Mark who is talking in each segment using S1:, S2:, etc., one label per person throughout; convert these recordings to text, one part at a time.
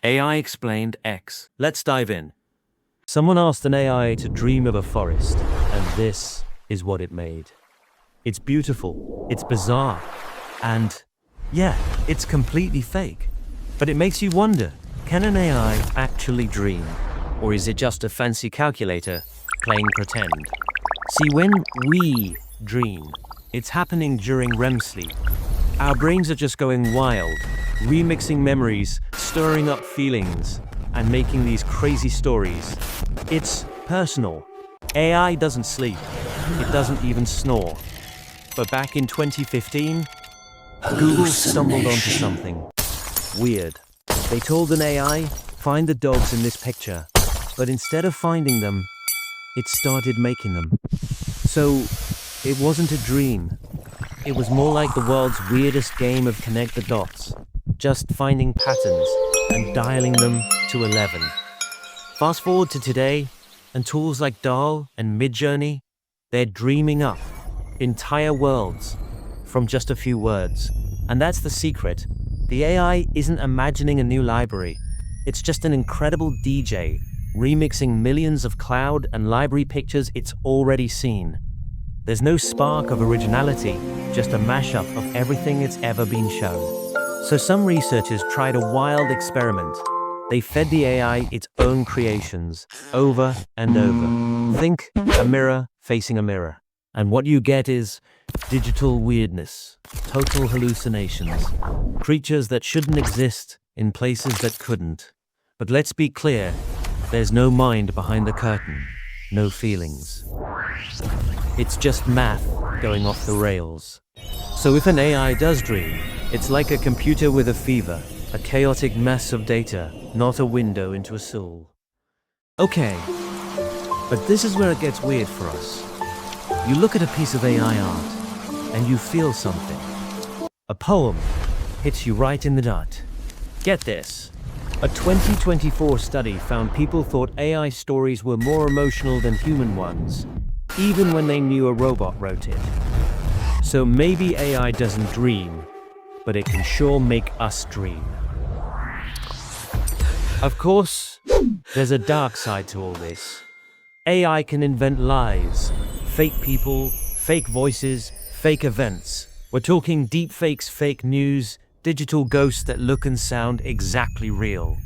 S1: AI explained X. Let's dive in.
S2: Someone asked an AI to dream of a forest, and this is what it made. It's beautiful, it's bizarre, and yeah, it's completely fake. But it makes you wonder, can an AI actually dream? Or is it just a fancy calculator playing pretend? See, when we dream, it's happening during REM sleep. Our brains are just going wild, remixing memories, stirring up feelings, and making these crazy stories. It's personal. AI doesn't sleep. It doesn't even snore. But back in 2015, Google stumbled onto something weird. They told an AI, find the dogs in this picture. But instead of finding them, it started making them. So, it wasn't a dream. It was more like the world's weirdest game of connect the dots, just finding patterns and dialing them to 11. Fast forward to today, and tools like DAL and Midjourney, they're dreaming up entire worlds from just a few words. And that's the secret. The AI isn't imagining a new library. It's just an incredible DJ, remixing millions of cloud and library pictures it's already seen. There's no spark of originality, just a mashup of everything it's ever been shown. So some researchers tried a wild experiment. They fed the AI its own creations, over and over. Think a mirror facing a mirror. And what you get is digital weirdness, total hallucinations, creatures that shouldn't exist in places that couldn't. But let's be clear, there's no mind behind the curtain, no feelings. It's just math going off the rails. So if an AI does dream, it's like a computer with a fever, a chaotic mess of data, not a window into a soul. Okay, but this is where it gets weird for us. You look at a piece of AI art, and you feel something. A poem hits you right in the gut. Get this. A 2024 study found people thought AI stories were more emotional than human ones, even when they knew a robot wrote it. So maybe AI doesn't dream, but it can sure make us dream. Of course, there's a dark side to all this. AI can invent lies, fake people, fake voices, fake events. We're talking deepfakes, fake news, digital ghosts that look and sound exactly real.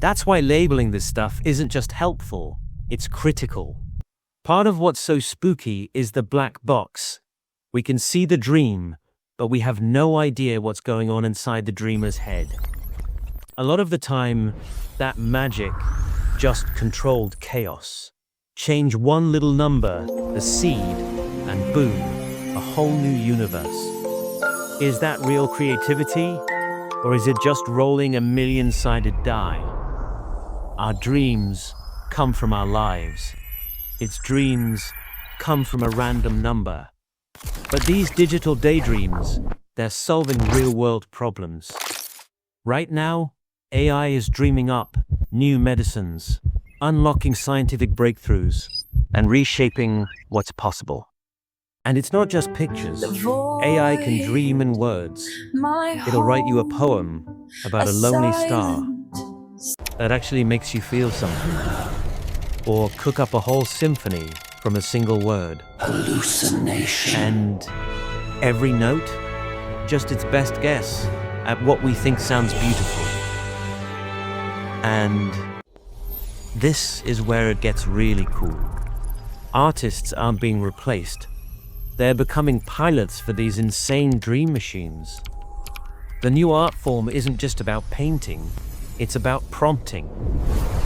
S2: That's why labeling this stuff isn't just helpful, it's critical. Part of what's so spooky is the black box. We can see the dream, but we have no idea what's going on inside the dreamer's head. A lot of the time, that magic just controlled chaos. Change one little number, the seed, and boom, a whole new universe. Is that real creativity? Or is it just rolling a million-sided die? Our dreams come from our lives. Its dreams come from a random number. But these digital daydreams, they're solving real-world problems. Right now, AI is dreaming up new medicines, unlocking scientific breakthroughs, and reshaping what's possible. And it's not just pictures. AI can dream in words. It'll write you a poem about a lonely star that actually makes you feel something. Or cook up a whole symphony from a single word.
S3: Hallucination.
S2: And every note, just its best guess at what we think sounds beautiful. And this is where it gets really cool. Artists aren't being replaced. They're becoming pilots for these insane dream machines. The new art form isn't just about painting, it's about prompting.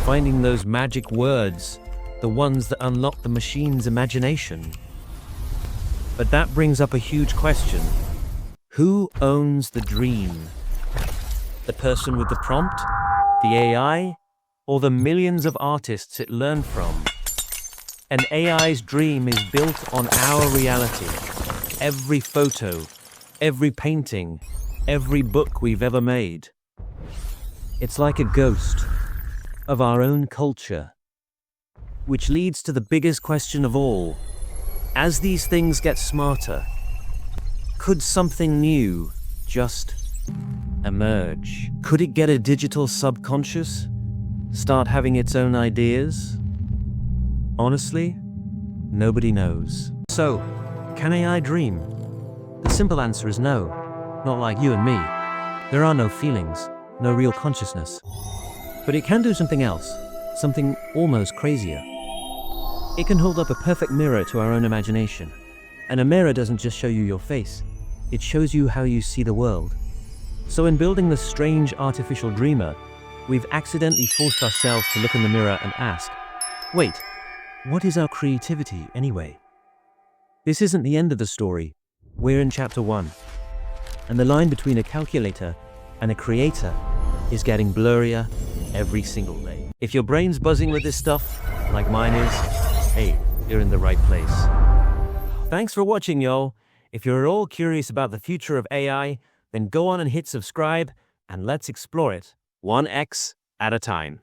S2: Finding those magic words, the ones that unlock the machine's imagination. But that brings up a huge question. Who owns the dream? The person with the prompt? The AI? Or the millions of artists it learned from? An AI's dream is built on our reality. Every photo, every painting, every book we've ever made. It's like a ghost of our own culture. Which leads to the biggest question of all. As these things get smarter, could something new just emerge? Could it get a digital subconscious? Start having its own ideas? Honestly, nobody knows. So, can AI dream? The simple answer is no. Not like you and me. There are no feelings, no real consciousness. But it can do something else, something almost crazier. It can hold up a perfect mirror to our own imagination. And a mirror doesn't just show you your face, it shows you how you see the world. So in building the strange artificial dreamer, we've accidentally forced ourselves to look in the mirror and ask, wait, what is our creativity anyway? This isn't the end of the story. We're in chapter 1. And the line between a calculator and a creator is getting blurrier every single day. If your brain's buzzing with this stuff, like mine is, hey, you're in the right place. Thanks for watching, y'all. If you're at all curious about the future of AI, then go on and hit subscribe, and let's explore it, 1x at a time.